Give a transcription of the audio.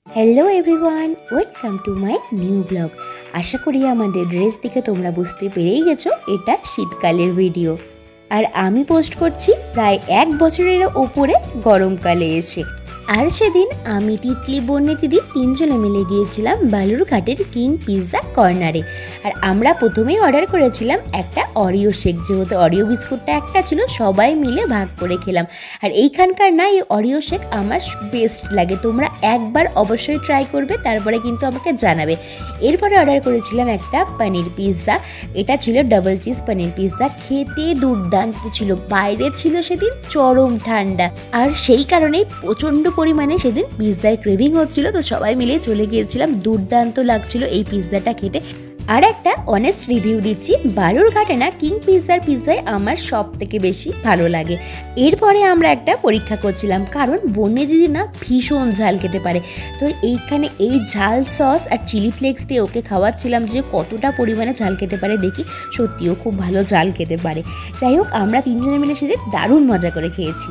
Hello everyone, welcome to my new blog. আশা করি আমাদের ড্রেস দেখে তোমরা বুঝতে পেরেই গেছো এটা শীতকালের ভিডিও। আর আমি পোস্ট করছি প্রায় 1 বছরেরও ওপরে গরমকালে এসে। আর সেদিন আমি তিতলি বন্যে দিদি তিনজনে মিলে গিয়েছিলাম বালুরঘাটের কিং পিৎজা কর্নারে। আর আমরা প্রথমেই অর্ডার করেছিলাম একটা অরিও শেক, যেহেতু অরিও বিস্কুটটা একটা ছিল, সবাই মিলে ভাগ করে খেলাম। আর এইখানকার না এই অরিও শেক আমার বেস্ট লাগে, তোমরা একবার অবশ্যই ট্রাই করবে, তারপরে কিন্তু আমাকে জানাবে। এরপরে অর্ডার করেছিলাম একটা পনির পিৎজা, এটা ছিল ডাবল চিজ পনির পিৎজা, খেতে দুর্দান্ত ছিল। বাইরে ছিল সেদিন চরম ঠান্ডা, আর সেই কারণেই প্রচণ্ড পরিমাণে সেদিন পিৎজার ক্রেভিং হচ্ছিল, তো সবাই মিলে চলে গিয়েছিলাম। দুর্দান্ত লাগছিল এই পিৎজাটা খেতে। আর একটা অনেস্ট রিভিউ দিচ্ছি, বালুরঘাটে না কিং পিৎজাই আমার সব থেকে বেশি ভালো লাগে। এরপরে আমরা একটা পরীক্ষা করছিলাম, কারণ বন্যে দিদি না ভীষণ ঝাল খেতে পারে, তো এইখানে এই ঝাল সস আর চিলি ফ্লেক্স দিয়ে ওকে খাওয়াচ্ছিলাম যে কতটা পরিমাণে ঝাল খেতে পারে দেখি। সত্যিও খুব ভালো ঝাল খেতে পারে। যাই হোক, আমরা তিনজনে মিলে সেদিন দারুণ মজা করে খেয়েছি।